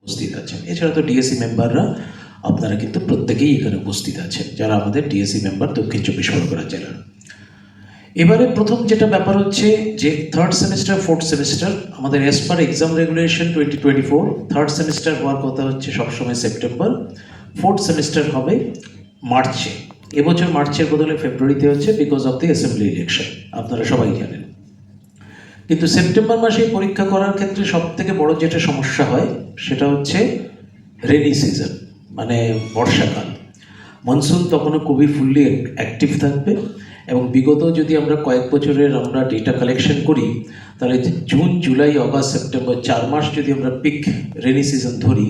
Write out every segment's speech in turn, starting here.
উপস্থিত আছেন। এছাড়া তো ডিএসসি মেম্বাররা আপনারা কিন্তু প্রত্যেকেই এখানে উপস্থিত আছেন, যারা আমাদের ডিএসসি মেম্বার দক্ষিণ 24 পরগনা জেলার। এবারে প্রথম যেটা ব্যাপার হচ্ছে যে থার্ড সেমিস্টার ফোর্থ সেমিস্টার আমাদের as per exam regulation 2024 third semester হওয়ার কথা হচ্ছে সবসময় সেপ্টেম্বর, ফোর্থ সেমিস্টার হবে মার্চে। এবছর মার্চের বদলে ফেব্রুয়ারিতে হচ্ছে because of the assembly election, আপনারা সবাই জানেন। কিন্তু সেপ্টেম্বর মাসে পরীক্ষা করার ক্ষেত্রে সব থেকে বড় যেটা সমস্যা হয় সেটা হচ্ছে রেনি সিজন, মানে বর্ষাকাল। মনসুন তখনও খুবই ফুললি অ্যাক্টিভ থাকবে এবং বিগত যদি আমরা কয়েক বছরের আমরা ডেটা কালেকশন করি তাহলে জুন জুলাই অগাস্ট সেপ্টেম্বর 4 মাস যদি আমরা পিক রেনি সিজন ধরি,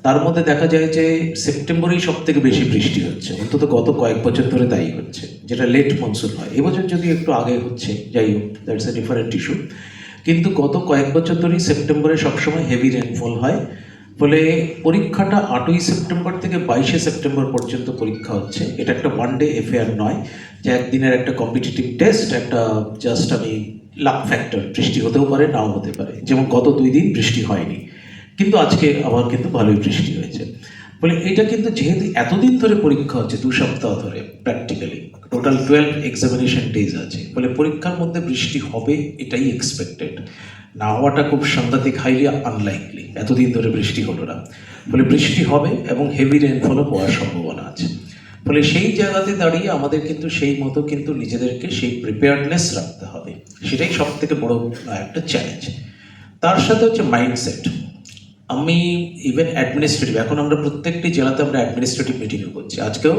তার মধ্যে দেখা যায় যে সেপ্টেম্বরেই সব থেকে বেশি বৃষ্টি হচ্ছে, অন্তত গত কয়েক বছর ধরে তাই হচ্ছে, যেটা লেট মনসুন হয়। এবছর যদি একটু আগে হচ্ছে, যাই হোক, দ্যাটস এ ডিফারেন্ট ইস্যু। কিন্তু গত কয়েক বছর ধরেই সেপ্টেম্বরে সবসময় হেভি রেনফল হয়, ফলে পরীক্ষাটা 8ই সেপ্টেম্বর থেকে 22শে সেপ্টেম্বর পর্যন্ত পরীক্ষা হচ্ছে। এটা একটা ওয়ান ডে এফেয়ার নয় যে একদিনের একটা কম্পিটিটিভ টেস্ট, একটা জাস্ট আমি লাক ফ্যাক্টর, বৃষ্টি হতেও পারে নাও হতে পারে। যেমন গত 2 দিন বৃষ্টি হয়নি, কিন্তু আজকে আবার কিন্তু ভালোই বৃষ্টি হয়েছে। ফলে এটা কিন্তু যেহেতু এতদিন ধরে পরীক্ষা হচ্ছে, 2 সপ্তাহ ধরে প্র্যাকটিক্যালি টোটাল 12 এক্সামিনেশন ডেজ আছে, ফলে পরীক্ষার মধ্যে বৃষ্টি হবে এটাই এক্সপেক্টেড। না হওয়াটা খুব সাংঘাতিক, হাইলি আনলাইকলি, এতদিন ধরে বৃষ্টি হলো না। ফলে বৃষ্টি হবে এবং হেভি রেনফলও হওয়ার সম্ভাবনা আছে। ফলে সেই জায়গাতে দাঁড়িয়ে আমাদের কিন্তু সেই মতো কিন্তু নিজেদেরকে সেই প্রিপেয়ার্ডনেস রাখতে হবে, সেটাই সব থেকে বড় একটা চ্যালেঞ্জ। তার সাথে হচ্ছে মাইন্ডসেট। আমি ইভেন অ্যাডমিনিস্ট্রেটিভ, এখন আমরা প্রত্যেকটি জেলাতে আমরা অ্যাডমিনিস্ট্রেটিভ মিটিংও করছি। আজকেও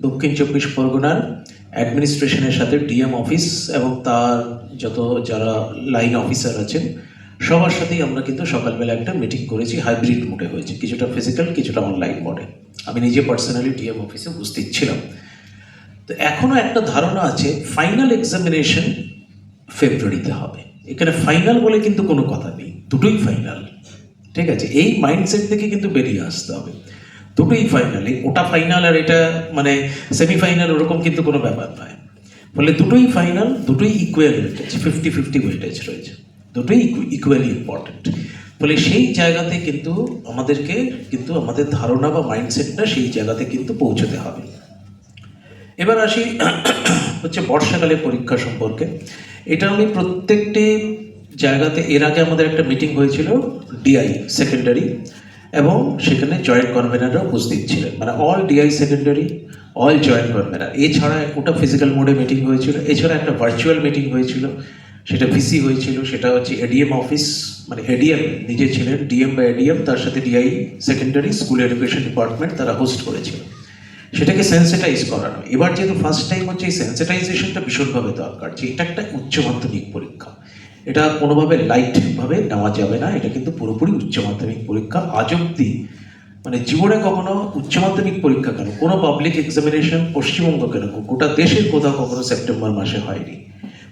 দক্ষিণ 24 পরগনার অ্যাডমিনিস্ট্রেশনের সাথে ডিএম অফিস এবং তার যত যারা লাইন অফিসার আছেন সবার সাথেই আমরা কিন্তু সকালবেলা একটা মিটিং করেছি, হাইব্রিড মোডে হয়েছে, কিছুটা ফিজিক্যাল কিছুটা অনলাইন মোডে। আমি নিজে পার্সোনালি ডিএম অফিসে উপস্থিত ছিলাম। তো এখনও একটা ধারণা আছে ফাইনাল এক্সামিনেশন ফেব্রুয়ারিতে হবে। এখানে ফাইনাল বলে কিন্তু কোনো কথা নেই, দুটোই ফাইনাল, ঠিক আছে? এই মাইন্ডসেট থেকে কিন্তু বেরিয়ে আসতে হবে, দুটোই ফাইনাল। ওটা ফাইনাল আর এটা মানে সেমিফাইনাল ওরকম কিন্তু কোনো ব্যাপার নয়। ফলে দুটোই ফাইনাল, দুটোই ইকুয়াল ওয়েটেজ, 50-50 ওয়েটেজ রয়েছে, দুটোই ইকুয়ালি ইম্পর্টেন্ট। ফলে সেই জায়গাতে কিন্তু আমাদেরকে কিন্তু আমাদের ধারণা বা মাইন্ডসেটটা সেই জায়গাতে কিন্তু পৌঁছতে হবে। এবার আসি হচ্ছে বর্ষাকালে পরীক্ষা সম্পর্কে। এটা আমি প্রত্যেকটি জায়গাতে, এর আগে আমাদের একটা মিটিং হয়েছিল ডিআই সেকেন্ডারি, এবং সেখানে জয়েন্ট কনভেনাররা উপস্থিত ছিলেন, মানে all DI secondary, all joint convener. এছাড়া ওটা ফিজিক্যাল মোডে মিটিং হয়েছিল, এছাড়া একটা ভার্চুয়াল মিটিং হয়েছিল, সেটা ভিসি হয়েছিল, সেটা হচ্ছে এডিএম অফিস, মানে এডিএম নিজে ছিলেন, ডিএম বা এডিএম, তার সাথে DI secondary, school education department, তারা হোস্ট করেছিল। সেটাকে সেন্সিটাইজ করানো। এবার যেহেতু ফার্স্ট টাইম হচ্ছে, এই সেন্সিটাইজেশনটা ভীষণভাবে দরকার, যে এটা একটা উচ্চ মাধ্যমিক পরীক্ষা, এটা কোনোভাবে লাইটভাবে নেওয়া যাবে না, এটা কিন্তু পুরোপুরি উচ্চ মাধ্যমিক পরীক্ষা। আজ অব্দি মানে জীবনে কখনো উচ্চ মাধ্যমিক পরীক্ষা কেন, কোনো পাবলিক এক্সামিনেশন পশ্চিমবঙ্গ কেন, গোটা দেশের কোথাও কখনো সেপ্টেম্বর মাসে হয়নি।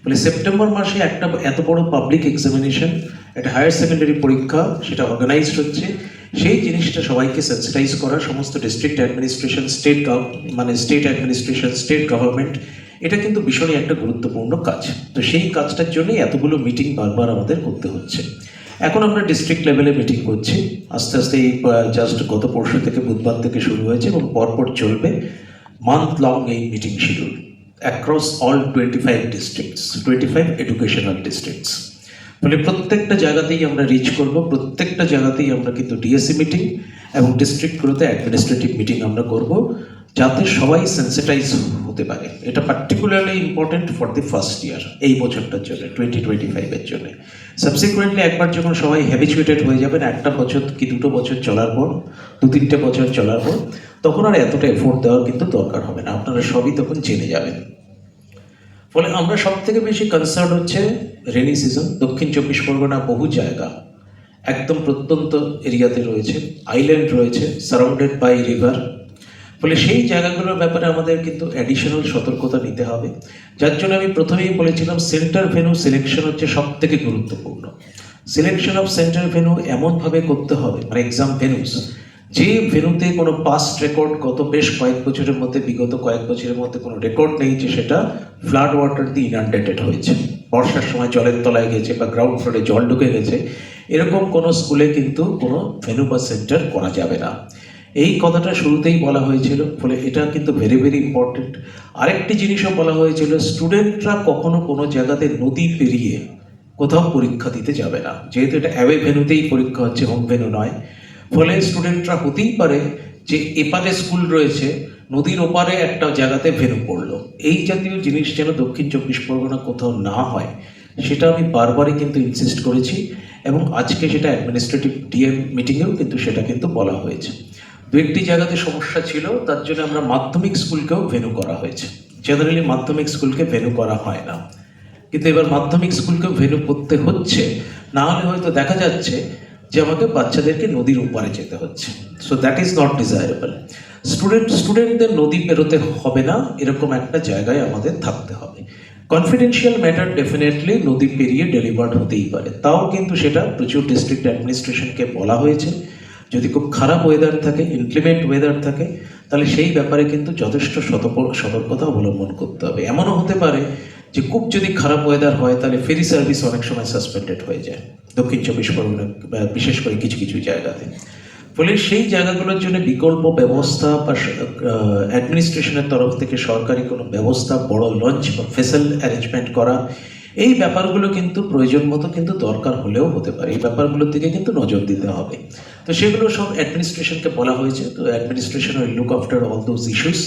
ফলে সেপ্টেম্বর মাসে একটা এত বড় পাবলিক এক্সামিনেশন, একটা হায়ার সেকেন্ডারি পরীক্ষা, সেটা অর্গানাইজড হচ্ছে, সেই জিনিসটা সবাইকে সেন্সিটাইজ করা, সমস্ত district administration, state administration, state government, এটা কিন্তু ভীষণই একটা গুরুত্বপূর্ণ কাজ। তো সেই কাজটার জন্যই এতগুলো মিটিং বারবার আমাদের করতে হচ্ছে। এখন আমরা ডিস্ট্রিক্ট লেভেলে মিটিং করছি, আস্তে আস্তে এই জাস্ট গত পরশু থেকে, বুধবার থেকে শুরু হয়েছে এবং পরপর চলবে মান্থ লং এই meeting schedule across all 25 districts, 25 educational districts. ফলে প্রত্যেকটা জায়গাতেই আমরা রিচ করব, প্রত্যেকটা জায়গাতেই আমরা কিন্তু ডিএসসি মিটিং এবং ডিস্ট্রিক্টগুলোতে অ্যাডমিনিস্ট্রেটিভ মিটিং আমরা করব, যাতে সবাই সেন্সিটাইজ হতে পারে। এটা particularly important for the first year, এই বছরটার জন্য, 2025-এর জন্য। সাবসিকুয়েন্টলি একবার যখন সবাই হ্যাবিচুয়েটেড হয়ে যাবেন, একটা বছর কি 2টো বছর চলার পর, 2-3টে বছর চলার পর, তখন আর এতটা এফোর্ট দেওয়ার কিন্তু দরকার হবে না, আপনারা সবই তখন জেনে যাবেন। ফলে আমরা সব থেকে বেশি কনসার্ন হচ্ছে রেনি সিজন। দক্ষিণ 24 পরগনা বহু জায়গা একদম প্রত্যন্ত এরিয়াতে রয়েছে, আইল্যান্ড রয়েছে, সারাউন্ডেড বাই রিভার। ফলে সেই জায়গাগুলোর ব্যাপারে আমাদের কিন্তু অ্যাডিশনাল সতর্কতা নিতে হবে, যার জন্য আমি প্রথমেই বলেছিলাম সেন্টার ভেন্যু সিলেকশন হচ্ছে সব থেকে গুরুত্বপূর্ণ। সিলেকশন অফ সেন্টার ভেন্যু এমনভাবে করতে হবে, মানে এক্সাম ভেন্যুস, যে ভেন্যুতে কোনো পাস্ট রেকর্ড গত বেশ কয়েক বছরের মধ্যে, বিগত কয়েক বছরের মধ্যে কোনো রেকর্ড নেই যে সেটা ফ্লাড ওয়াটার দিয়ে ইনান্ডেটেড হয়েছে, বর্ষার সময় জলের তলায় গেছে বা গ্রাউন্ড ফ্লোরে জল ঢুকে গেছে, এরকম কোনো স্কুলে কিন্তু কোনো ভেন্যু বা সেন্টার করা যাবে না। এই কথাটা শুরুতেই বলা হয়েছিল, ফলে এটা কিন্তু ভেরি ভেরি ইম্পর্টেন্ট। আরেকটি জিনিসও বলা হয়েছিল, স্টুডেন্টরা কখনো কোনো জায়গাতে নদী পেরিয়ে কোথাও পরীক্ষা দিতে যাবে না, যেহেতু এটা অ্যাওয়ে ভেন্যুতেই পরীক্ষা হচ্ছে, হোম ভেন্যু নয়। ফলে স্টুডেন্টরা হতেই পারে যে এপারে স্কুল রয়েছে, নদীর ওপারে একটা জায়গাতে ভেন্যু পড়লো, এই জাতীয় জিনিস যেন দক্ষিণ চব্বিশ পরগনা কোথাও না হয়, সেটা আমি বারবারই কিন্তু ইনসিস্ট করেছি। এবং আজকে সেটা অ্যাডমিনিস্ট্রেটিভ ডিএম মিটিংয়েও কিন্তু সেটা কিন্তু বলা হয়েছে। দু একটি জায়গাতে সমস্যা ছিল, তার জন্য আমরা মাধ্যমিক স্কুলকেও ভেন্যু করা হয়েছে। জেনারেলি মাধ্যমিক স্কুলকে ভেন্যু করা হয় না, কিন্তু এবার মাধ্যমিক স্কুলকেও ভেন্যু করতে হচ্ছে। না হলে হয়তো দেখা যাচ্ছে যে আমাকে বাচ্চাদেরকে নদীর ওপারে যেতে হচ্ছে। So that is not desirable. স্টুডেন্টদের নদী পেরোতে হবে না, এরকম একটা জায়গায় আমাদের থাকতে হবে। কনফিডেন্সিয়াল ম্যাটার ডেফিনেটলি নদী পেরিয়ে ডেলিভার্ড হতেই পারে, তাও কিন্তু সেটা প্রচুর ডিস্ট্রিক্ট অ্যাডমিনিস্ট্রেশনকে বলা হয়েছে। যদি খুব খারাপ ওয়েদার থাকে, ইনক্লিমেন্ট ওয়েদার থাকে, তাহলে সেই ব্যাপারে কিন্তু যথেষ্ট সতর্কতা অবলম্বন করতে হবে। এমনও হতে পারে যে খুব যদি খারাপ ওয়েদার হয়, তাহলে ফেরি সার্ভিস অনেক সময় সাসপেন্ডেড হয়ে যায় দক্ষিণ চব্বিশ পরগনা, বিশেষ করে কিছু কিছু জায়গাতে। ফলে সেই জায়গাগুলোর জন্য বিকল্প ব্যবস্থা বা অ্যাডমিনিস্ট্রেশনের তরফ থেকে সরকারি কোনো ব্যবস্থা, বড় লঞ্চ বা ভেসেল অ্যারেঞ্জমেন্ট করা, এই ব্যাপারগুলো কিন্তু প্রয়োজন মতো কিন্তু দরকার হলেও হতে পারে। এই ব্যাপারগুলোর দিকে কিন্তু নজর দিতে হবে। তো সেগুলো সব অ্যাডমিনিস্ট্রেশনকে বলা হয়েছে, তো administration will look after all those issues.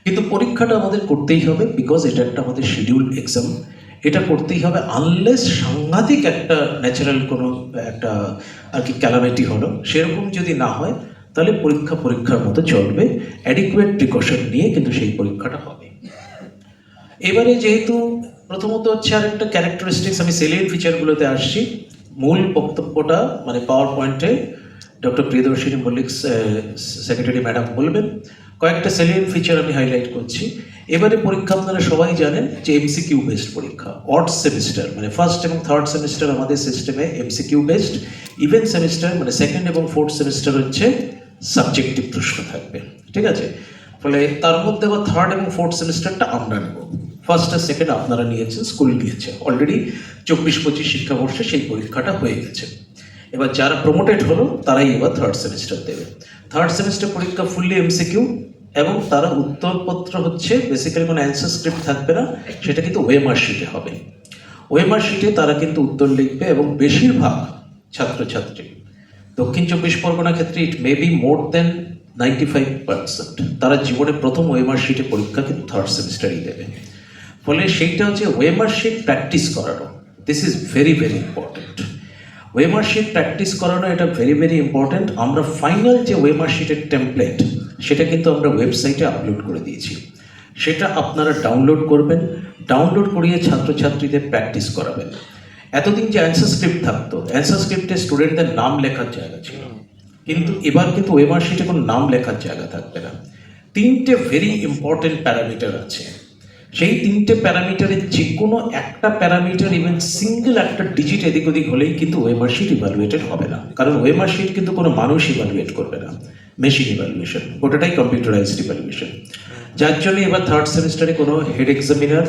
কিন্তু পরীক্ষাটা আমাদের করতেই হবে, বিকজ এটা একটা আমাদের শিডিউল এক্সাম, এটা করতেই হবে। আনলেস সাংঘাতিক একটা ন্যাচারাল কোনো একটা আর কি ক্যালামিটি হলো, সেরকম যদি না হয়, তাহলে পরীক্ষার মতো চলবে, অ্যাডিকুয়েট প্রিকশন নিয়ে কিন্তু সেই পরীক্ষাটা হবে। এবারে যেহেতু প্রথমত হচ্ছে আর একটা ক্যারেক্টারিস্টিক্স, আমি সেলিয়েন্ট ফিচারগুলোতে আসছি। মূল বক্তব্যটা মানে পাওয়ার পয়েন্টে doctor Priyadarshini Mallick secretary madam বলবেন। কয়েকটা সেলিয়েন্ট ফিচার আমি হাইলাইট করছি। এবারে পরীক্ষা আপনারা সবাই জানেন যে এমসিকিউ বেসড পরীক্ষা। অড সেমিস্টার মানে ফার্স্ট এবং থার্ড সেমিস্টার আমাদের সিস্টেমে এমসিকিউ বেসড। ইভেন সেমিস্টার মানে সেকেন্ড এবং ফোর্থ সেমিস্টার হচ্ছে সাবজেক্টিভ প্রশ্ন থাকবে, ঠিক আছে। ফলে তার মধ্যে আবার থার্ড এবং ফোর্থ সেমিস্টারটা আমরা নেব। ফার্স্ট আর সেকেন্ড আপনারা নিয়েছেন, স্কুল নিয়েছে অলরেডি। 24-25 শিক্ষাবর্ষে সেই পরীক্ষাটা হয়ে গেছে। এবার যারা প্রমোটেড হলো তারাই এবার থার্ড সেমিস্টার দেবে। থার্ড সেমিস্টার পরীক্ষা ফুললি এমসিকিউ, এবং তারা উত্তরপত্র হচ্ছে বেসিক্যালি কোনো অ্যান্সার স্ক্রিপ্ট থাকবে না, সেটা কিন্তু ওয়েমার শিটে হবে। ওয়েমার শিটে তারা কিন্তু উত্তর লিখবে, এবং বেশিরভাগ ছাত্রছাত্রী দক্ষিণ চব্বিশ পরগনা ক্ষেত্রে ইট মে বি মোর দেন 95% তারা জীবনে প্রথম ওয়েমার শিটে পরীক্ষা কিন্তু থার্ড সেমিস্টারই দেবে। ফলে সেইটা হচ্ছে ওয়েমার শিট প্র্যাকটিস করানো। This is very very important. OMR sheet practice করানো এটা ভেরি ভেরি ইম্পর্টেন্ট। আমরা ফাইনাল যে ওয়েমার শিটের টেমপ্লেট, সেটা কিন্তু আমরা ওয়েবসাইটে আপলোড করে দিয়েছি। সেটা আপনারা ডাউনলোড করবেন, ডাউনলোড করিয়ে ছাত্রছাত্রীদের প্র্যাকটিস করাবেন। এতদিন যে অ্যান্সার স্ক্রিপ্ট থাকতো, অ্যান্সার স্ক্রিপ্টে স্টুডেন্টদের নাম লেখার জায়গা ছিল, কিন্তু এবার কিন্তু ওয়েমার শিটে কোনো নাম লেখার জায়গা থাকবে না। 3টে ভেরি ইম্পর্টেন্ট প্যারামিটার আছে। সেই 3টে প্যারামিটারের যে কোনো একটা প্যারামিটার, ইভেন সিঙ্গেল একটা ডিজিট এদিক ওদিক হলেই কিন্তু ওয়েমার শিট ইভ্যালুয়েটেড হবে না। কারণ ওয়েমার শিট কিন্তু কোনো মানুষ ইভ্যালুয়েট করবে না, মেশিন ইভ্যালুয়েশন, ওটাটাই কম্পিউটারাইজড ইভ্যালুয়েশন। যার জন্য এবার থার্ড সেমিস্টারে কোনো হেড এক্সামিনার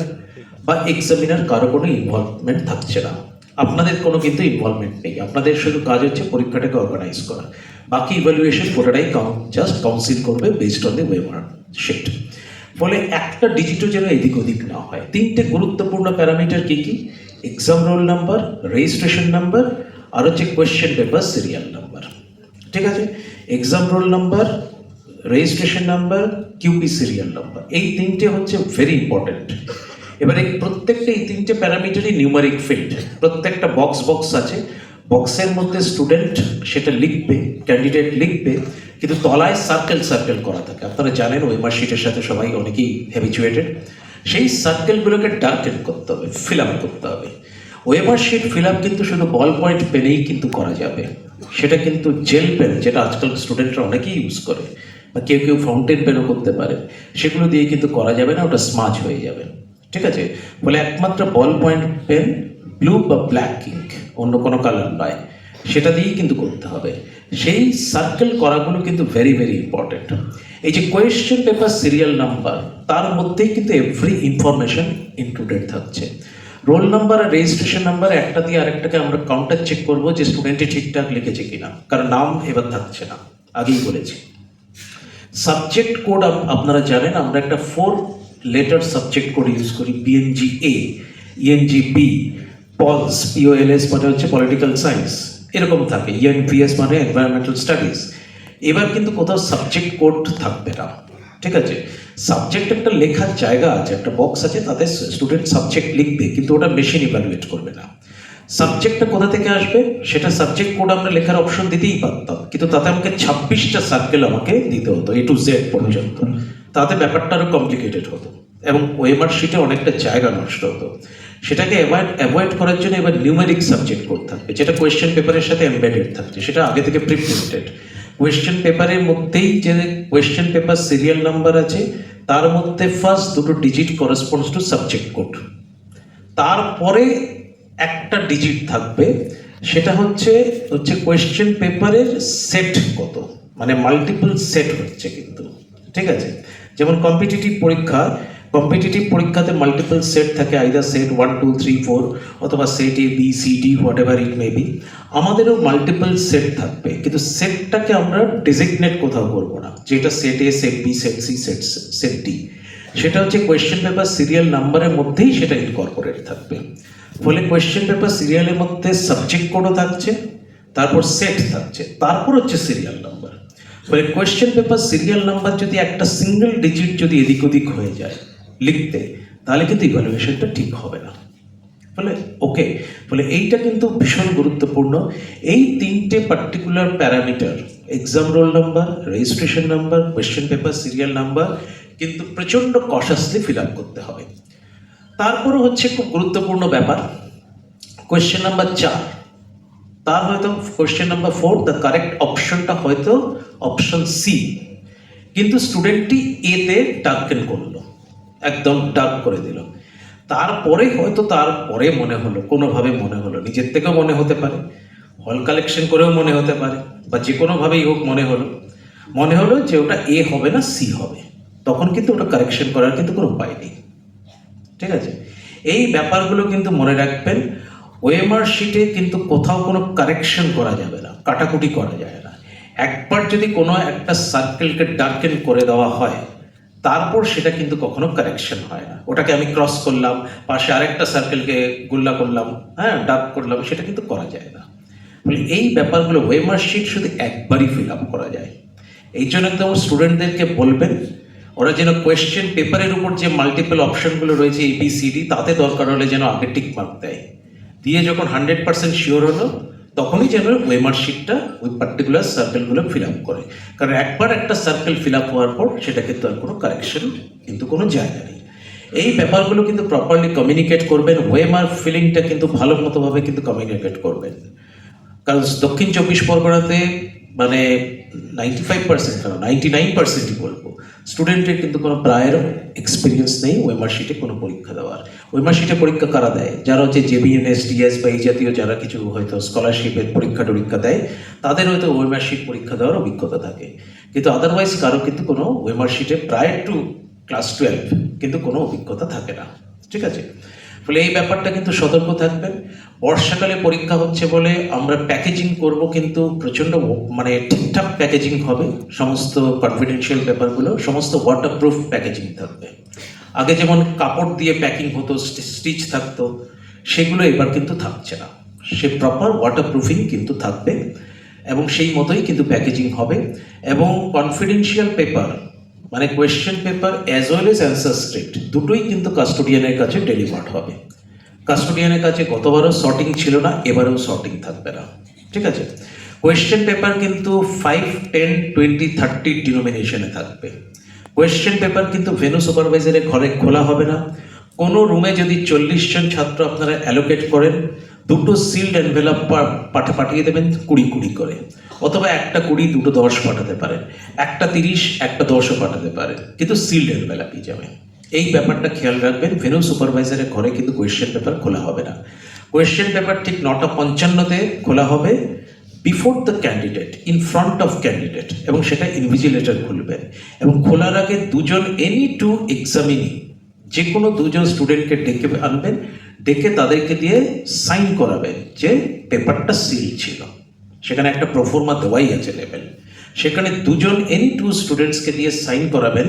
বা এক্সামিনার কারো কোনো ইনভলভমেন্ট থাকছে না। আপনাদের কোনো কিন্তু ইনভলভমেন্ট নেই, আপনাদের শুধু কাজ হচ্ছে পরীক্ষাটাকে অর্গানাইজ করা। বাকি ইভ্যালুয়েশন পুরোটাই জাস্ট কাউন্সিল করবে based on the OMR sheet. ফলে একটা ডিজিটও যেন এদিক ওদিক না হয়। 3টে গুরুত্বপূর্ণ প্যারামিটার কি কি? Exam roll number, registration number, আর হচ্ছে কোয়েশ্চেন পেপার সিরিয়াল নাম্বার, ঠিক আছে। Exam roll number, registration number, QP serial number, এই 3টে হচ্ছে ভেরি ইম্পর্টেন্ট। এবারে প্রত্যেকটা এই 3টে প্যারামিটারই নিউমারিক ফিল্ড, প্রত্যেকটা বক্স আছে। বক্সের মধ্যে স্টুডেন্ট সেটা লিখবে, ক্যান্ডিডেট লিখবে, কিন্তু তলায় সার্কেল করা থাকে। আপনারা জানেন ওয়েমার শিটের সাথে সবাই অনেকেই হ্যাবিচুয়েটেড। সেই সার্কেলগুলোকে ডার্কেন করতে হবে, ফিল আপ করতে হবে। ওয়েমার শিট ফিল আপ কিন্তু শুধু বল পয়েন্ট পেনেই কিন্তু করা যাবে, সেটা কিন্তু জেল পেন, যেটা আজকাল স্টুডেন্টরা অনেকেই ইউজ করে, বা কেউ ফাউন্টেন পেনও করতে পারে, সেগুলো দিয়ে কিন্তু করা যাবে না, ওটা স্মাজ হয়ে যাবে, ঠিক আছে। বলে একমাত্র বল পয়েন্ট পেন, ব্লু বা ব্ল্যাক ইঙ্ক, অন্য কোনো কালার নয়, সেটা দিয়েই কিন্তু করতে হবে। সেই সার্কেল করাগুলো কিন্তু ভেরি ভেরি ইম্পর্টেন্ট। এই যে কোয়েশ্চেন পেপার সিরিয়াল নাম্বার, তার মধ্যেই কিন্তু এভরি ইনফরমেশন ইনক্লুডেড থাকছে। রোল নাম্বার আর রেজিস্ট্রেশন নাম্বার একটা দিয়ে আরেকটাকে আমরা কাউন্টার চেক করবো যে স্টুডেন্টটি ঠিকঠাক লিখেছে কিনা, কারণ নাম এবার থাকছে না, আগেই বলেছি। সাবজেক্ট কোড আপনারা জানেন, আমরা একটা 4 লেটার সাবজেক্ট কোড ইউজ করি, বিএনজি এ, ইএনজি বি, পলস, পিওএলএস মানে হচ্ছে পলিটিক্যাল সায়েন্স, এরকম থাকে, ইএনপিএস মানে এনভায়রনমেন্টাল স্টাডিজ। এবার কিন্তু কোথাও সাবজেক্ট কোড থাকবে না, ঠিক আছে? সাবজেক্ট একটা লেখার জায়গা আছে, একটা বক্স আছে, তাতে স্টুডেন্ট সাবজেক্ট লিখবে, কিন্তু ওটা মেশিন ইভ্যালুয়েট করবে না। সাবজেক্টটা কোথা থেকে আসবে সেটা সাবজেক্ট কোড আমরা লেখার অপশন দিতেই পারতাম, কিন্তু তাতে আমাকে 26টা সার্কেল আমাকে দিতে হতো A to Z পর্যন্ত, তাতে ব্যাপারটা আরো কমপ্লিকেটেড হতো এবং ওএমআর শিটে অনেকটা জায়গা নষ্ট হতো। সেটাকে অ্যাভয়েড করার জন্য এবার নিউমেরিক সাবজেক্ট কোড থাকবে, যেটা কোয়েশ্চেন পেপারের সাথে এমবেডেড থাকছে, সেটা আগে থেকে প্রিপ্রিন্টেড। কোয়েশ্চেন পেপারের মধ্যেই যে কোয়েশ্চেন পেপার সিরিয়াল নাম্বার আছে, তার মধ্যে ফার্স্ট দুটো digit corresponds two subject code, তারপরে একটা ডিজিট থাকবে, সেটা হচ্ছে কোয়েশ্চেন পেপারের সেট কত, মানে মাল্টিপল সেট হচ্ছে কিন্তু, ঠিক আছে? যেমন কম্পিটিটিভ পরীক্ষাতে মাল্টিপল সেট থাকে, আইদার সেট 1 2 3 4 অথবা set A B C D whatever it may be. আমাদেরও মাল্টিপল সেট থাকবে, কিন্তু সেটটাকে আমরা ডেজিগনেট কোথাও করবো না, যেটা set A, set B, set C, set D, সেটা হচ্ছে কোয়েশ্চেন পেপার সিরিয়াল নাম্বারের মধ্যেই সেটা ইনকর্পোরেট থাকবে। ফলে কোয়েশ্চেন পেপার সিরিয়ালের মধ্যে সাবজেক্ট কোডও থাকছে, তারপর সেট থাকছে, তারপর হচ্ছে সিরিয়াল নাম্বার। ফলে কোয়েশ্চেন পেপার সিরিয়াল নাম্বার যদি একটা সিঙ্গেল ডিজিট যদি এদিক ওদিক হয়ে যায় লিখতে, তাহলে কিন্তু ইভ্যালুয়েশনটা ঠিক হবে না। ফলে ফলে এইটা কিন্তু ভীষণ গুরুত্বপূর্ণ। এই 3টে particular parameter, exam roll number, registration number, question paper serial number, কিন্তু প্রচণ্ড কশাসলি ফিল আপ করতে হবে। তারপরে হচ্ছে খুব গুরুত্বপূর্ণ ব্যাপার, কোয়েশ্চেন নাম্বার 4, তার হয়তো কোয়েশ্চেন নাম্বার 4 দ্য কারেক্ট অপশনটা হয়তো অপশন সি, কিন্তু স্টুডেন্টটি এতে ডার্কেন করলো, একদম ডার্ক করে দিল। তারপরে হয়তো তারপরে মনে হলো, কোনোভাবে মনে হলো, নিজের থেকেও মনে হতে পারে, হল কালেকশন করেও মনে হতে পারে, বা যে কোনোভাবেই হোক মনে হলো যে ওটা এ হবে না সি হবে, তখন কিন্তু ওটা কারেকশন করার কিন্তু কোনো উপায় নেই, ঠিক আছে? এই ব্যাপারগুলো কিন্তু মনে রাখবেন। ওএমআর শিটে কিন্তু কোথাও কোনো কারেকশন করা যাবে না, কাটাকুটি করা যায় না। একবার যদি কোনো একটা সার্কেলকে ডার্কেন করে দেওয়া হয়, তারপর সেটা কিন্তু কখনো কারেকশন হয় না। ওটাকে আমি ক্রস করলাম, পাশে আরেকটা সার্কেলকে গুল্লা করলাম, হ্যাঁ ডার্ক করলাম, সেটা কিন্তু করা যায় না। বলে এই ব্যাপারগুলো ওএমআর শিট শুধু একবারই ফিল আপ করা যায়। এই জন্য একদম স্টুডেন্টদেরকে বলবেন ওরা যেন কোয়েশ্চেন পেপারের উপর যে মাল্টিপল অপশনগুলো রয়েছে ABCD, তাতে দরকার হলে যেন আগে টিক মার্ক দেয়, দিয়ে যখন 100% শিওর হলো তখনই যেন ওএমআর শিটটা ওই পার্টিকুলার সার্কেলগুলো ফিল আপ করে। কারণ একবার একটা সার্কেল ফিল আপ হওয়ার পর সেটা কিন্তু আর কোনো কারেকশন কিন্তু কোনো জায়গা নেই। এই ব্যাপারগুলো কিন্তু প্রপারলি কমিউনিকেট করবেন, ওএমআর ফিলিংটা কিন্তু ভালো মতোভাবে কিন্তু কমিউনিকেট করবেন। কারণ দক্ষিণ 24 পরগনাতে মানে 95% কেন 99%ই বলবো স্টুডেন্টের কিন্তু কোনো প্রায়ের এক্সপিরিয়েন্স নেই ওএমআর শিটে কোনো পরীক্ষা দেওয়ার। ওএমআর শিটে পরীক্ষা কারা দেয়? যারা হচ্ছে JBNS, DS বা এই জাতীয় যারা কিছু হয়তো স্কলারশিপের পরীক্ষা দেয়, তাদের হয়তো ওএমআর শিট পরীক্ষা দেওয়ার অভিজ্ঞতা থাকে, কিন্তু আদারওয়াইজ কারো কিন্তু কোনো ওএমআর শিটে প্রায়র টু ক্লাস 12 কিন্তু কোনো অভিজ্ঞতা থাকে না, ঠিক আছে? ফলে এই ব্যাপারটা কিন্তু সতর্ক থাকবেন। বর্ষাকালে পরীক্ষা হচ্ছে বলে আমরা প্যাকেজিং করব, কিন্তু প্রচণ্ড মানে ঠিকঠাক প্যাকেজিং হবে, সমস্ত কনফিডেন্সিয়াল পেপারগুলো সমস্ত ওয়াটারপ্রুফ প্যাকেজিং থাকবে। আগে যেমন কাপড় দিয়ে প্যাকিং হতো, স্টিচ থাকতো, সেগুলো এবার কিন্তু থাকছে না, সে প্রপার ওয়াটারপ্রুফিং কিন্তু থাকবে এবং সেই মতোই কিন্তু প্যাকেজিং হবে। এবং কনফিডেন্সিয়াল পেপার মানে question paper as well as answer script দুটোই কিন্তু কাস্টোডিয়ানের কাছে ডেলিভার্ড হবে। কাস্টোডিয়ানের কাছে গতবারও শর্টিং ছিল না, এবারেও শর্টিং থাকবে না, ঠিক আছে? কোয়েশ্চেন পেপার কিন্তু 5, 10, 20, 30 ডিনোমিনেশনে থাকবে। কোয়েশ্চেন পেপার কিন্তু ভেন্যু সুপারভাইজারের ঘরে খোলা হবে না। কোনো রুমে যদি 40 জন ছাত্র আপনারা অ্যালোকেট করেন, দুটো সিল্ড এনভেলপ পাঠিয়ে দেবেন 20 করে, অথবা একটা 20, দুটো 10 পাঠাতে পারেন, একটা 30, একটা 10ও পাঠাতে পারেন, কিন্তু সিল্ড এনভেলপই যাবে। এই ব্যাপারটা খেয়াল রাখবেন। ভেন্যু সুপারভাইজারের ঘরে কিন্তু কোয়েশ্চেন পেপার খোলা হবে না। কোয়েশ্চেন পেপার ঠিক 9:55 খোলা হবে, before the candidate, in front of candidate, এবং সেটা ইনভিজিলেটর খুলবেন। এবং খোলার আগে দুজন এনি টু এক্সামিনি, যে কোনো দুজন স্টুডেন্টকে ডেকে আনবেন, ডেকে তাদেরকে দিয়ে সাইন করাবেন যে পেপারটা সিল ছিল। সেখানে একটা প্রোফর্মা দেওয়াই আছে লেভেল, সেখানে দুজন এনি টু স্টুডেন্টসকে দিয়ে সাইন করাবেন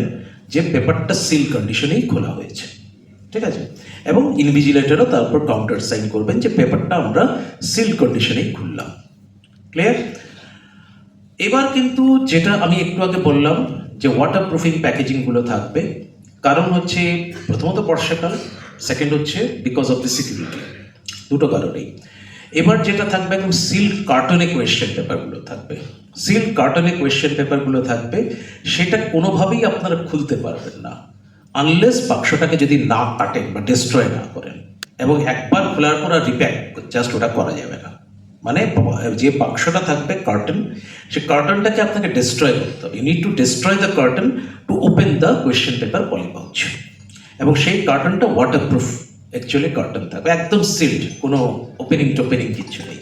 যে পেপারটা সিল কন্ডিশনেই খোলা হয়েছে, ঠিক আছে? এবং ইনভিজিলেটরও তারপর কাউন্টার সাইন করবেন যে পেপারটা আমরা সিল কন্ডিশনেই খুললাম। ক্লিয়ার? এবার কিন্তু যেটা আমি একটু আগে বললাম যে ওয়াটার প্রুফিং প্যাকেজিংগুলো থাকবে, কারণ হচ্ছে প্রথমত বর্ষাকাল, সেকেন্ড হচ্ছে বিকজ অফ দ্য সিকিউরিটি, দুটো কারণেই। এবার যেটা থাকবে একদম সিল্ড কার্টনে কোয়েশ্চেন পেপারগুলো থাকবে। সিল্ড কার্টনে কোয়েশ্চেন পেপারগুলো থাকবে, সেটা কোনোভাবেই আপনারা খুলতে পারবেন না আনলেস বাক্সটাকে যদি না কাটেন বা ডিস্ট্রয় না করেন, এবং একবার খোলার পর আর রিপ্যাক জাস্ট ওটা করা যাবে না। মানে যে বাক্সটা থাকবে কার্টন, সেই কার্টনটাকে আপনাকে ডিস্ট্রয় করতে হবে। You need to destroy the carton to open the question paper polypouch, এবং সেই কার্টনটা ওয়াটারপ্রুফ অ্যাকচুয়ালি কার্টন থাকবে, একদম সিল্ড, কোনো ওপেনিং টোপেনিং কিছু নেই।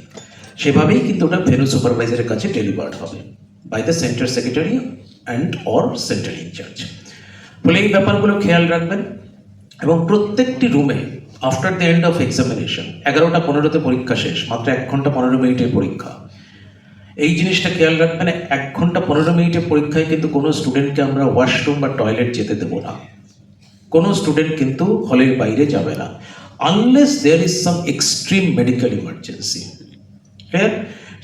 সেভাবেই কিন্তু ওটা ভেন্যু সুপারভাইজারের কাছে ডেলিভার্ড হবে by the centre secretary and or centre incharge. ফলে এই ব্যাপারগুলো খেয়াল রাখবেন। এবং প্রত্যেকটি রুমে after the end of examination 11টা 15-তে পরীক্ষা শেষ, মাত্র 1 ঘন্টা 15 মিনিটের পরীক্ষা। এই জিনিসটা খেয়াল রাখবেন, 1 ঘন্টা 15 মিনিটের পরীক্ষায় কিন্তু কোনো স্টুডেন্টকে আমরা ওয়াশরুম বা টয়লেট যেতে দেবো না। কোনো স্টুডেন্ট কিন্তু হলের বাইরে যাবে না unless there is some extreme medical emergency. Clear?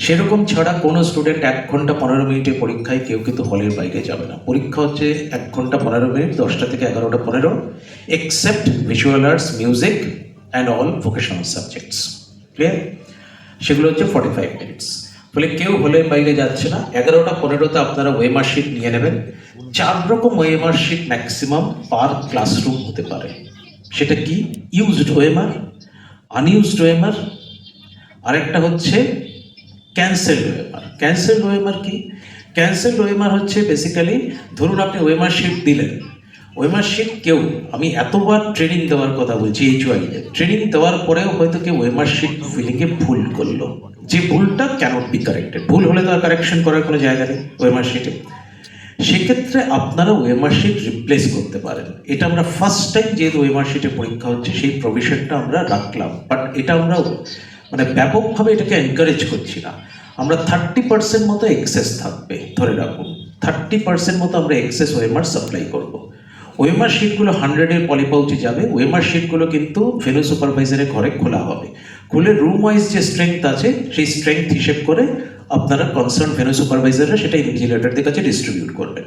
সেরকম ছাড়া কোনো স্টুডেন্ট 1 ঘন্টা 15 মিনিটের পরীক্ষায় কেউ কিন্তু হলের বাইরে যাবে না। পরীক্ষা হচ্ছে 1 ঘন্টা 15 মিনিট, 10টা থেকে 11টা 15, except visual arts, music and all vocational subjects. Clear? সেগুলো হচ্ছে 45 মিনিটস। ফলে কেউ হলের বাইরে যাচ্ছে না। 11টা 15তে আপনারা ওয়েমার শিট নিয়ে নেবেন। 4 রকম ওয়েমার শিট ম্যাক্সিমাম পার ক্লাসরুম হতে পারে। সেটা কি? ইউজড ওয়েমার, আনইউজড ওয়েমার, আরেকটা হচ্ছে ক্যান্সেলড ওয়েমার। ক্যান্সেলড ওয়েমার কি? ক্যান্সেলড ওয়েমার হচ্ছে বেসিক্যালি, ধরুন আপনি ওয়েমার শিট দিলেন, ওয়েমার শিট কেউ, আমি এতবার ট্রেনিং দেওয়ার কথা বলছি, এইচওয়াইতে ট্রেনিং দেওয়ার পরেও হয়তো কেউ ওয়েমার শিট ফিলিংয়ে ভুল করলো, যে ভুলটা ক্যানট বি কারেক্টেড। ভুল হলে তো আর কারেকশন করার কোনো জায়গা নেই ওয়েমার শিটে। সেক্ষেত্রে আপনারা ওয়েমার শিট রিপ্লেস করতে পারেন। এটা আমরা ফার্স্ট টাইম যেহেতু ওয়েমার শিটে পরীক্ষা হচ্ছে সেই প্রভিশনটা আমরা রাখলাম, বাট এটা আমরা মানে ব্যাপকভাবে এটাকে এনকারেজ করছি না। আমরা 30% মতো এক্সেস থাকবে, ধরে রাখুন 30% মতো আমরা এক্সেস ওয়েমার সাপ্লাই করব। ওয়েমার শিটগুলো 100-এর পলিপাউচে যাবে। ওয়েমার শিটগুলো কিন্তু ভেন্যু সুপারভাইজারের ঘরে খোলা হবে। খুলে রুম ওয়াইজ যে স্ট্রেংথ আছে সেই স্ট্রেংথ হিসেব করে আপনারা কনসার্ন ভেন্যু সুপারভাইজাররা সেটা ইনভিজিলেটরদের কাছে ডিস্ট্রিবিউট করবেন।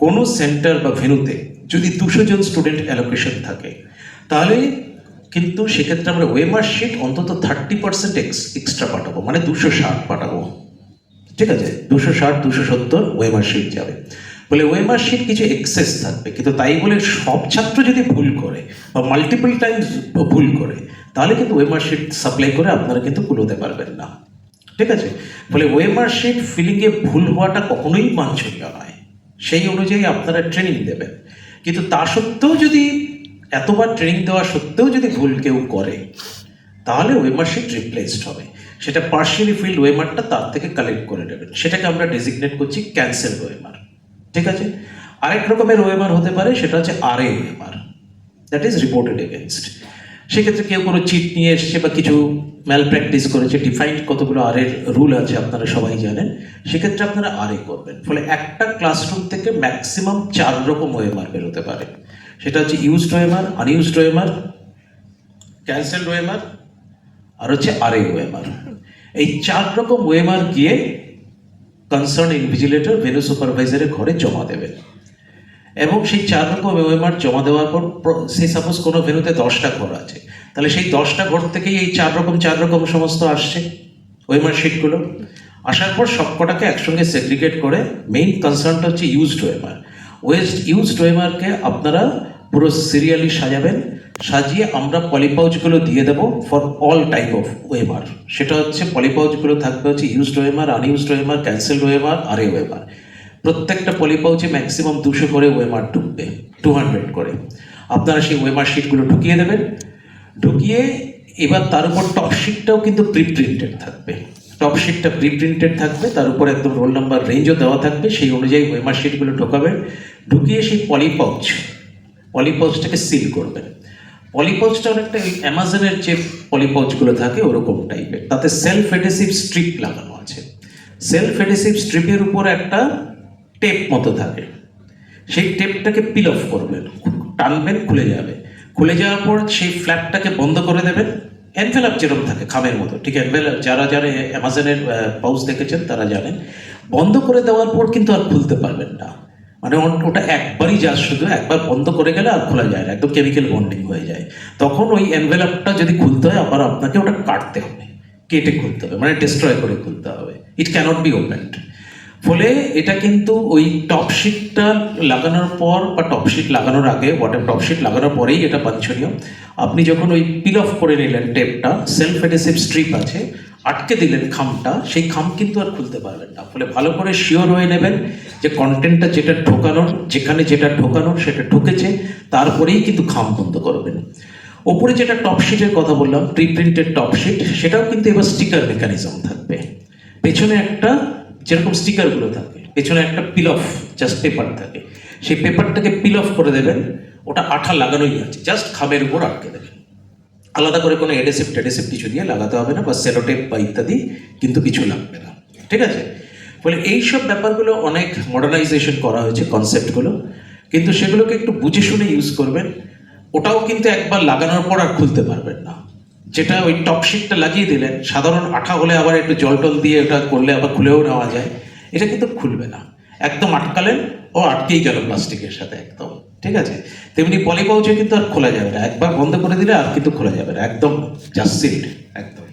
কোনো সেন্টার বা ভেন্যুতে যদি 200 জন স্টুডেন্ট অ্যালোকেশন থাকে, তাহলে কিন্তু সেক্ষেত্রে আমরা ওয়েমার শিট অন্তত 30% এক্সট্রা পাঠাবো, মানে 260 পাঠাবো। ঠিক আছে? 260, 270 ওয়েমার শিট যাবে। বলে ওয়েমার শিট কিছু এক্সেস থাকবে, কিন্তু তাই বলে সব ছাত্র যদি ভুল করে বা মাল্টিপল টাইমস ভুল করে, তাহলে কিন্তু ওয়েমার শিট সাপ্লাই করে আপনারা কিন্তু কুলোতে পারবেন না। ঠিক আছে? ফলে ওয়েমার শিট ফিলিংয়ে ভুল হওয়াটা কখনোই বাঞ্ছনীয় নয়। সেই অনুযায়ী আপনারা ট্রেনিং দেবেন। কিন্তু তা সত্ত্বেও যদি, এতবার ট্রেনিং দেওয়া সত্ত্বেও যদি ভুল কেউ করে, তাহলে ওয়েমার শিট রিপ্লেসড হবে। সেটা পার্শিয়ালি ফিল্ড ওয়েমারটা তার থেকে কালেক্ট করে নেবেন। সেটাকে আমরা ডেজিগনেট করছি ক্যান্সেল ওয়েমার। ঠিক আছে? আরেক রকমের ওয়েমার হতে পারে, সেটা হচ্ছে আরএ ওয়েমার, দ্যাট ইজ রিপোর্টেড এগেনস্ট। সেক্ষেত্রে কেউ কোনো চিট নিয়ে এসছে বা কিছু ম্যাল প্র্যাকটিস করেছে, ডিফাইন্ড কতগুলো আরের রুল আছে আপনারা সবাই জানেন, সেক্ষেত্রে আপনারা আরএ করবেন। ফলে একটা ক্লাসরুম থেকে ম্যাক্সিমাম 4 রকম ওয়েমার বেরোতে পারে। সেটা হচ্ছে ইউজড ওয়েমার, আনইউজড ওয়েমার, ক্যান্সেলড ওয়েমার, আর হচ্ছে আরএ ওয়েমার। এই 4 রকম ওয়েমার গিয়ে কনসার্ন ইনভিজিলেটর ভেন্যু সুপারভাইজারের ঘরে জমা দেবেন। এবং সেই 4 রকম ওয়েমার জমা দেওয়ার পর, সেই সাপোজ কোনো ভেন্যুতে 10টা ঘর আছে, তাহলে সেই 10টা ঘর থেকেই এই 4 রকম সমস্ত আসছে ওয়েমার শিটগুলো। আসার পর সবকটাকে একসঙ্গে সেগ্রিগেট করে মেইন কনসার্নটা হচ্ছে ইউজড ওয়েমার। ইউজড ওয়েমারকে আপনারা পুরো সিরিয়ালি সাজাবেন। সাজিয়ে আমরা পলিপাউচগুলো দিয়ে দেবো ফর অল টাইপ অফ ওয়েমার। সেটা হচ্ছে পলিপাউচগুলো থাকবে হচ্ছে ইউজড ওয়েমার, আনইউজড ওয়েমার, ক্যান্সেলড ওয়েমার, আরএ ওয়েমার। প্রত্যেকটা পলিপাউচে ম্যাক্সিমাম 200 করে ওয়েমার ঢুকবে, 200 করে। আপনারা সেই ওয়েমার শিটগুলো ঢুকিয়ে দেবেন। ঢুকিয়ে এবার তার উপর টপ শিটটাও কিন্তু প্রি প্রিন্টেড থাকবে। টপ শিটটা প্রি প্রিন্টেড থাকবে, তার উপর একদম রোল নাম্বার রেঞ্জও দেওয়া থাকবে। সেই অনুযায়ী ওয়েমার শিটগুলো ঢোকাবেন। ঢুকিয়ে সেই পলিপাউচটাকে সিল করবেন। পলিপাউচটা অনেকটা ওই অ্যামাজনের যে পলিপাউচগুলো থাকে ওরকম টাইপের, তাতে সেলফ এডেসিভ স্ট্রিপ লাগানো আছে। সেলফ এডেসিভ স্ট্রিপের উপর একটা টেপ মতো থাকে, সেই টেপটাকে পিল অফ করবেন, টানবেন, খুলে যাবে। খুলে যাওয়ার পর সেই ফ্ল্যাপটাকে বন্ধ করে দেবেন। এনভেলাপ যেরকম থাকে খামের মতো, ঠিক এনভেলাপ, যারা যারা অ্যামাজনের পাউচ দেখেছেন তারা জানেন। বন্ধ করে দেওয়ার পর কিন্তু আর খুলতে পারবেন না, মানে ওটা একবারই যা, শুধু একবার বন্ধ করে গেলে আর খোলা যায় না, একদম কেমিক্যাল বন্ডিং হয়ে যায়। তখন ওই এনভেলাপটা যদি খুলতে হয় আবার আপনাকে ওটা কাটতে হবে, কেটে খুলতে হবে, মানে ডিস্ট্রয় করে খুলতে হবে। ইট ক্যানট বি ওপেন্ড। ফলে এটা কিন্তু ওই টপশিটটা লাগানোর পর বা টপশিট লাগানোর আগে, টপশিট লাগানোর পরেই এটা বাঞ্ছনীয়। আপনি যখন ওই পিল অফ করে নিলেন টেপটা, সেলফ এডেসিভ স্ট্রিপ আছে, আটকে দিলেন খামটা, সেই খাম কিন্তু আর খুলতে পারবেন না। ফলে ভালো করে শিওর হয়ে নেবেন যে কন্টেন্টটা যেটা ঢোকানোর, যেখানে যেটা ঢোকানোর সেটা ঢুকেছে, তারপরেই কিন্তু খাম বন্ধ করবেন। ওপরে যেটা টপশিটের কথা বললাম, প্রি প্রিন্টেড টপশিট, সেটাও কিন্তু এবার স্টিকার মেকানিজম থাকবে। পেছনে একটা, যেরকম স্টিকারগুলো থাকে, পেছনে একটা পিল অফ জাস্ট পেপার থাকে, সেই পেপারটাকে পিল অফ করে দেবেন। ওটা আঠা লাগানোই আছে, জাস্ট খামের উপর আটকে দেবেন। আলাদা করে কোনো এডেসিভ টেডেসিভ কিছু দিয়ে লাগাতে হবে না, বা সেলোটেপ বা ইত্যাদি কিন্তু কিছু লাগবে না, ঠিক আছে? ফলে এইসব ব্যাপারগুলো অনেক মডার্নাইজেশন করা হয়েছে কনসেপ্টগুলো, কিন্তু সেগুলোকে একটু বুঝে শুনে ইউজ করবেন। ওটাও কিন্তু একবার লাগানোর পর আর খুলতে পারবেন না। যেটা ওই টপশিটটা লাগিয়ে দিলেন, সাধারণ আঠা হলে আবার একটু জল টল দিয়ে ওটা করলে আবার খুলেও নেওয়া যায়, এটা কিন্তু খুলবে না। একদম আটকালেন, ও আটকেই গেল প্লাস্টিকের সাথে একদম, ঠিক আছে? তেমনি পলিপাউচে কিন্তু আর খোলা যাবে না, একবার বন্ধ করে দিলে আর কিন্তু খোলা যাবে না, একদম জাস্ট সিল্ড একদম।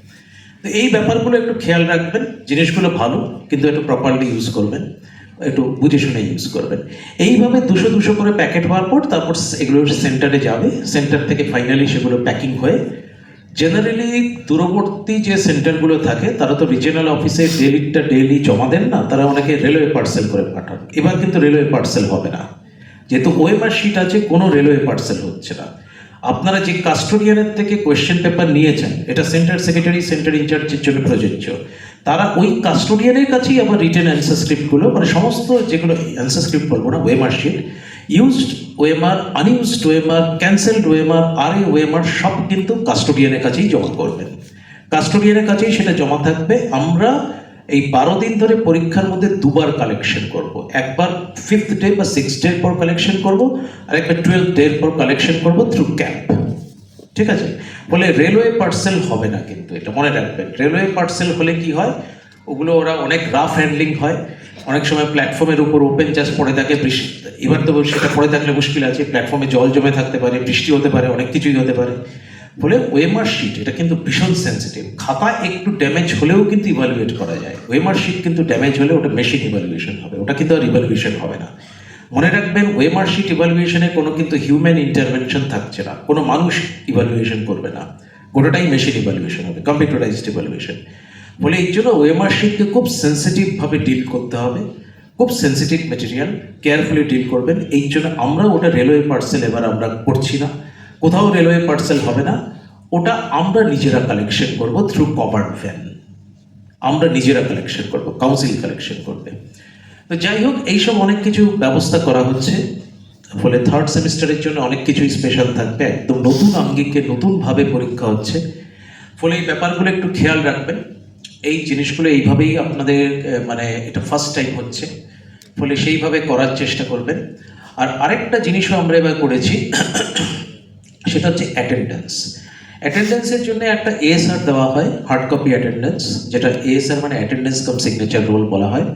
তো এই ব্যাপারগুলো একটু খেয়াল রাখবেন। জিনিসগুলো ভালো, কিন্তু একটু প্রপারলি ইউজ করবেন, একটু বুঝে শুনে ইউজ করবেন। এইভাবে 200 করে প্যাকেট হওয়ার পর তারপর এগুলো সেন্টারে যাবে, সেন্টার থেকে ফাইনালি সেগুলো প্যাকিং হয়ে, জেনারেলি দূরবর্তী যে সেন্টারগুলো থাকে তারা তো রিজিওনাল অফিসে ডেইলি জমা দেন না, তারা অনেকে রেলওয়ে পার্সেল করে পাঠান। এবার কিন্তু রেলওয়ে পার্সেল হবে না, যেহেতু ওএমআর শিট আছে, কোনো রেলওয়ে পার্সেল হচ্ছে না। আপনারা যে কাস্টোডিয়ানের থেকে কোয়েশ্চেন পেপার নিয়েছেন, এটা সেন্টার সেক্রেটারি, সেন্টার ইনচার্জের জন্য প্রযোজ্য। তারা ওই কাস্টোডিয়ানের কাছেই আবার রিটেন অ্যান্সার স্ক্রিপ্টগুলো, মানে সমস্ত যেগুলো অ্যান্সার স্ক্রিপ্ট বলবো না, OMR sheet, used OMR, unused OMR, cancelled OMR, OMR সব কিন্তু কাস্টোডিয়ানের কাছেই জমা করবেন। কাস্টোডিয়ানের কাছেই সেটা জমা থাকবে। আমরা এই 12 দিন ধরে পরীক্ষার মধ্যে দুবার কালেকশন করব, একবার 5th ডে বা 6th ডে পর কালেকশন করব, আর একবার 12th ডে পর কালেকশন করব থ্রু ক্যাম্প, ঠিক আছে? বলে রেলওয়ে পার্সেল হবে না, কিন্তু এটা মনে রাখবেন। রেলওয়ে পার্সেল হলে কি হয়, ওগুলো ওরা অনেক রাফ হ্যান্ডলিং হয়, অনেক সময় প্ল্যাটফর্মের উপর ওপেন জাস্ট পড়ে থাকে, বৃষ্টি, এবার তো সেটা পড়ে থাকলে মুশকিল আছে, প্ল্যাটফর্মে জল জমে থাকতে পারে, বৃষ্টি হতে পারে, অনেক কিছুই হতে পারে। বলে ওএমআর শিট এটা কিন্তু ভীষণ সেন্সিটিভ। খাতা একটু ড্যামেজ হলেও কিন্তু ইভালুয়েট করা যায়, ওএমআর শিট কিন্তু ড্যামেজ হলে ওটা মেশিন ইভালুয়েশন হবে, ওটা কিন্তু আর ইভালুয়েশন হবে না। মনে রাখবেন, ওএমআর শিট ইভালুয়েশনে কোনো কিন্তু হিউম্যান ইন্টারভেনশন থাকছে না, কোনো মানুষ ইভালুয়েশন করবে না, গোটাটাই মেশিন ইভালুয়েশন হবে, কম্পিউটারাইজড ইভালুয়েশন। বলে এই জন্য ওএমআর শিটকে খুব সেন্সিটিভভাবে ডিল করতে হবে, খুব সেন্সিটিভ ম্যাটেরিয়াল, কেয়ারফুলি ডিল করবেন। এই জন্য আমরা ওটা রেলওয়ে পার্সেল এবার আমরা করছি না, কোথাও রেলওয়ে পার্সেল হবে না, ওটা আমরা নিজেরা কালেকশন করব থ্রু কভার্ড ভ্যান, আমরা নিজেরা কালেকশন করব, কাউন্সিল কালেকশন করবে। তো যাই হোক, এইসব অনেক কিছু ব্যবস্থা করা হচ্ছে। ফলে 3rd সেমিস্টারের জন্য অনেক কিছুই স্পেশাল থাকবে, একদম নতুন আঙ্গিকে নতুনভাবে পরীক্ষা হচ্ছে। ফলে এই ব্যাপারগুলো একটু খেয়াল রাখবেন। এই জিনিসগুলো এইভাবেই আপনাদের, মানে এটা ফার্স্ট টাইম হচ্ছে, ফলে সেইভাবে করার চেষ্টা করবেন। আর আরেকটা জিনিসও আমরা এবার করেছি, সেটা হচ্ছে অ্যাটেন্ডেন্স। অ্যাটেন্ডেন্সের জন্য একটা এএসআর দেওয়া হয়, হার্ড কপি অ্যাটেন্ডেন্স, যেটা এএসআর মানে অ্যাটেন্ডেন্স কাম সিগনেচার রোল বলা হয়।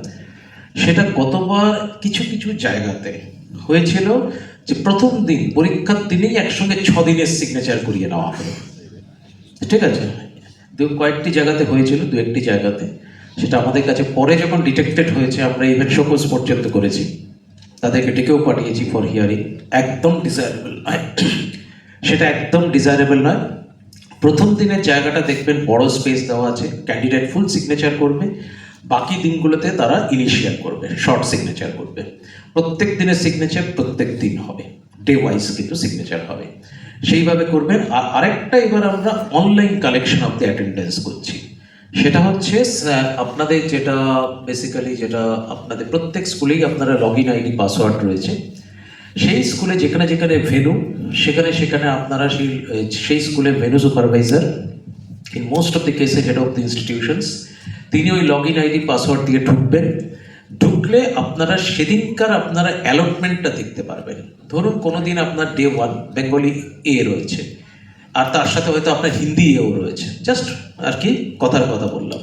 সেটা গতবার কিছু কিছু জায়গাতে হয়েছিল যে প্রথম দিন, পরীক্ষার দিনেই একসঙ্গে 6 দিনের সিগনেচার করিয়ে নেওয়া হলো, ঠিক আছে? কয়েকটি জায়গাতে হয়েছিল, 2-1টি জায়গাতে। সেটা আমাদের কাছে পরে যখন ডিটেক্টেড হয়েছে, আমরা ইভেন শোকজ পর্যন্ত করেছি, তাদেরকে ডেকেও পাঠিয়েছি ফর হিয়ারিং। একদম ডিজায়ারেবল নয়, সেটা একদম ডিজায়ারেবল নয়। প্রথম দিনের জায়গাটা দেখবেন বড় স্পেস দেওয়া আছে, ক্যান্ডিডেট ফুল সিগনেচার করবে, বাকি দিনগুলোতে তারা ইনিশিয়াল করবে, শর্ট সিগনেচার করবে। প্রত্যেক দিনের সিগনেচার প্রত্যেক দিন হবে, ডে ওয়াইজ কিন্তু সিগনেচার হবে, সেইভাবে করবেন। আর আরেকটা, এবার আমরা online collection of the attendance করছি। সেটা হচ্ছে আপনাদের যেটা বেসিক্যালি, যেটা আপনাদের প্রত্যেক স্কুলেই আপনারা লগ ইন আইডি পাসওয়ার্ড রয়েছে, সেই স্কুলে যেখানে যেখানে ভেন্যু, সেখানে সেখানে আপনারা সেই স্কুলের venue supervisor, in most of the কেসে হেড অফ দ্য ইনস্টিটিউশনস, তিনি ওই লগ ইন আইডি পাসওয়ার্ড দিয়ে ঢুকবেন। ঢুকলে আপনারা সেদিনকার আপনারা অ্যালটমেন্টটা দেখতে পারবেন। ধরুন কোনো দিন আপনার ডে 1 বেঙ্গলি এ রয়েছে, আর তার সাথে হয়তো আপনার হিন্দি এও রয়েছে, জাস্ট আর কি কথার কথা বললাম।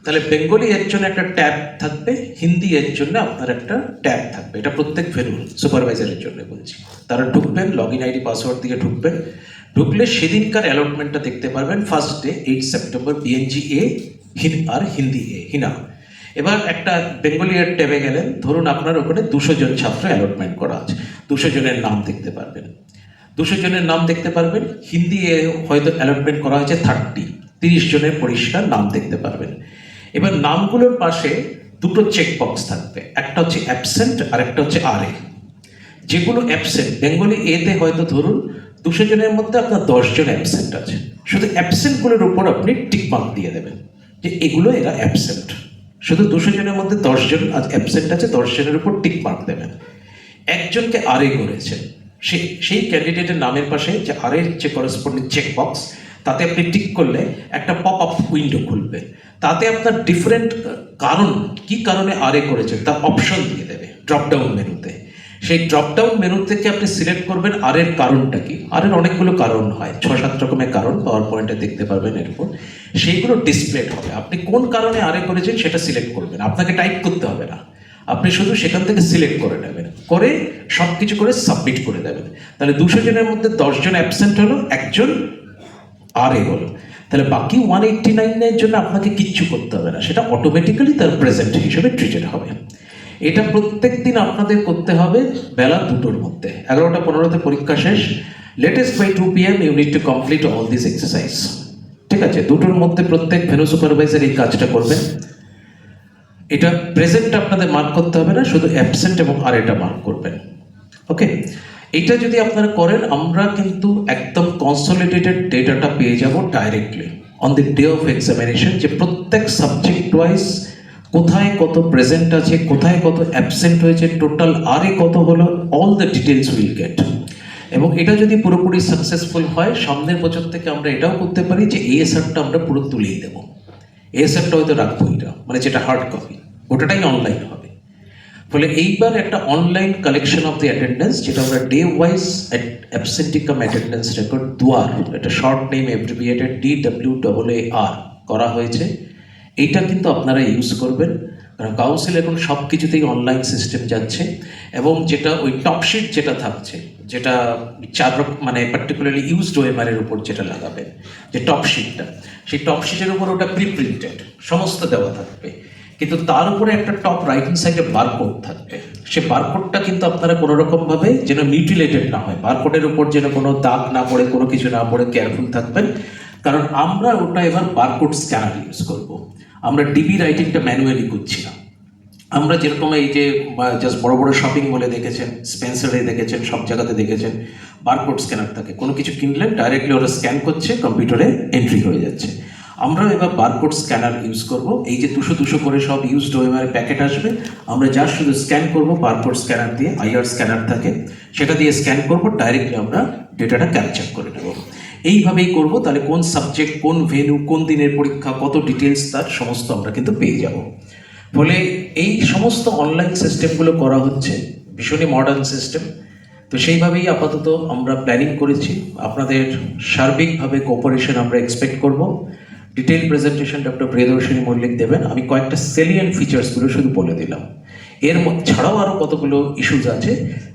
তাহলে বেঙ্গলি এর জন্য একটা ট্যাব থাকবে, হিন্দি এর জন্য আপনার একটা ট্যাব থাকবে। এটা প্রত্যেক ভেন্যু সুপারভাইজারের জন্য বলছি। তারা ঢুকবেন, লগ ইন আইডি পাসওয়ার্ড দিয়ে ঢুকবেন। ঢুকলে সেদিনকার অ্যালটমেন্টটা দেখতে পারবেন। ফার্স্ট ডে 8 সেপ্টেম্বর বিএনজি এ আর হিন্দি এ হিনা। এবার একটা বেঙ্গলি এর ট্যাবে গেলেন, ধরুন আপনার ওখানে 200 জন ছাত্র অ্যালটমেন্ট করা আছে, 200 জনের নাম দেখতে পারবেন। 200 জনের নাম দেখতে পারবেন। হিন্দি এ হয়তো অ্যালটমেন্ট করা হয়েছে 30 জনের পরিষ্কার নাম দেখতে পারবেন। এবার নামগুলোর পাশে দুটো চেকবক্স থাকবে, একটা হচ্ছে অ্যাবসেন্ট আর একটা হচ্ছে আরএ। যেগুলো অ্যাবসেন্ট, বেঙ্গলি এতে হয়তো ধরুন 200 জনের মধ্যে আপনার 10 জন অ্যাবসেন্ট আছে, শুধু অ্যাবসেন্টগুলোর উপর আপনি টিকমার্ক দিয়ে দেবেন যে এগুলো এরা অ্যাবসেন্ট। শুধু 200 জনের মধ্যে 10 জন অ্যাবসেন্ট আছে, 10 জনের উপর টিকমার্ক দেবেন। একজনকে আরএ করেছেন, সেই ক্যান্ডিডেটের নামের পাশে যে আরএর যে করসপন্ডিং চেকবক্স, তাতে আপনি টিক করলে একটা পপ আপ উইন্ডো খুলবে। তাতে আপনার ডিফারেন্ট কারণ, কি কারণে আরএ করেছেন তার অপশন দিয়ে দেবে ড্রপডাউন মেনুতে। সেই ড্রপডাউন মেনু থেকে আপনি সিলেক্ট করবেন আর এর কারণটা কি। আর এর অনেকগুলো কারণ হয়, 6-7 রকমের কারণ পাওয়ার পয়েন্টে দেখতে পারবেন এরপর। সেইগুলো ডিসপ্লেড হবে। আপনি কোন কারণে আরএ করেছেন সেটা সিলেক্ট করবেন, আপনাকে টাইপ করতে হবে না, আপনি শুধু সেখান থেকে সিলেক্ট করে নেবেন, করে সব কিছু করে সাবমিট করে দেবেন। তাহলে 200 জনের মধ্যে 10 জন অ্যাবসেন্ট হলো, একজন আরএ হলো। তাহলে বাকি 189 এর জন্য আপনাকে কিচ্ছু করতে হবে না, সেটা অটোমেটিক্যালি তার প্রেজেন্ট হিসেবে ট্রিটেড হবে। এটা প্রত্যেক দিন আপনাদের করতে হবে বেলা 2টোর মধ্যে। 11টা 15তে পরীক্ষা শেষ। Latest by 2 PM you need to complete all this exercise. ঠিক আছে, 2টোর মধ্যে প্রত্যেক ভেন্যু সুপারভাইজার এই কাজটা করবেন। এটা প্রেজেন্ট আপনাদের মার্ক করতে হবে না, শুধু অ্যাবসেন্ট এবং আর এটা মার্ক করবেন। ওকে, এটা যদি আপনারা করেন, আমরা কিন্তু একদম কনসলিডেটেড ডেটাটা পেয়ে যাব directly on the day of examination, যে প্রত্যেক সাবজেক্ট ওয়াইজ কোথায় কত প্রেজেন্ট আছে, কোথায় কত অ্যাবসেন্ট হয়েছে, টোটাল আরএ কত হলো, all the details will get. এবং এটা যদি পুরোপুরি সাকসেসফুল হয়, সামনের বছর থেকে আমরা এটাও করতে পারি যে এএসআরটা আমরা পুরো তুলেই দেবো। এএসআরটা হয়তো রাখবো এটা, মানে যেটা হার্ড কপি, ওটাটাই অনলাইন হবে। ফলে এইবার একটা online collection of the attendance, যেটা আমরা ডে ওয়াইজ অ্যাবসেন্টিকাম অ্যাটেন্ডেন্স রেকর্ড দুয়ার, এটা শর্ট নেম অ্যাব্রিভিয়েটেড DWAAR করা হয়েছে। এইটা কিন্তু আপনারা ইউজ করবেন, কারণ কাউন্সিল এখন সব কিছুতেই অনলাইন সিস্টেম যাচ্ছে। এবং যেটা ওই টপশিট যেটা থাকছে, যেটা মানে পার্টিকুলারলি ইউজড ওএমআরের উপর যেটা লাগাবেন, যে টপশিটটা, সেই টপশিটের উপর ওটা প্রিন্টেড সমস্ত দেওয়া থাকবে, কিন্তু তার উপরে একটা টপ রাইট হ্যান্ড সাইডে বারকোড থাকবে। সে বারকোডটা কিন্তু আপনারা কোনো রকমভাবে যেন মিউটিলেটেড না হয়, বারকোডের উপর যেন কোনো দাগ না পড়ে, কোনো কিছু না পড়ে কেয়ারফুল থাকবেন। কারণ আমরা ওটা এবার বারকোড স্ক্যানার ইউজ করব, আমরা ডিবি রাইটিংটা ম্যানুয়ালি করছি না। আমরা যেরকম এই যে জাস্ট বড় বড় শপিং মলে দেখেছেন, স্পেন্সারে দেখেছেন, সব জায়গাতে দেখেছেন বারকোড স্ক্যানার থাকে, কোনো কিছু কিনলেন ডাইরেক্টলি ওরা স্ক্যান করছে, কম্পিউটারে এন্ট্রি হয়ে যাচ্ছে। আমরা এবার বারকোড স্ক্যানার ইউজ করব। এই যে 200 করে সব ইউজড ওএমআর প্যাকেট আসবে, আমরা যা শুধু স্ক্যান করব বারকোড স্ক্যানার দিয়ে, IR স্ক্যানার থাকে, সেটা দিয়ে স্ক্যান করব, ডাইরেক্টলি আমরা ডেটাটা ক্যাপচার করে নেব। এইভাবেই করব, তাহলে কোন সাবজেক্ট, কোন ভেন্যু, কোন দিনের পরীক্ষা, কত ডিটেলস, তার সমস্ত আমরা কিন্তু পেয়ে যাব। ফলে এই সমস্ত অনলাইন সিস্টেমগুলো করা হচ্ছে, ভীষণই মডার্ন সিস্টেম। তো সেইভাবেই আপাতত আমরা প্ল্যানিং করেছি। আপনাদের সার্বিকভাবে কোঅপারেশন আমরা এক্সপেক্ট করব। Detail presentation doctor Priyadarshini Mallick দেবেন। আমি কয়েকটা সেলিয়েন্ট ফিচার্সগুলো শুধু বলে দিলাম। এর ছাড়াও আরও কতগুলো ইস্যুজ আছে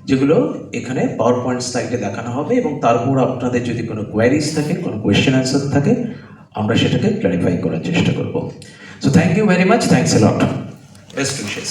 যেগুলো এখানে পাওয়ার পয়েন্ট স্লাইডে দেখানো হবে, এবং তারপর আপনাদের যদি কোনো কোয়ারিজ থাকে, কোনো কোয়েশ্চেন অ্যান্সার থাকে, আমরা সেটাকে ক্লারিফাই করার চেষ্টা করব। So thank you very much, thanks a lot, best wishes.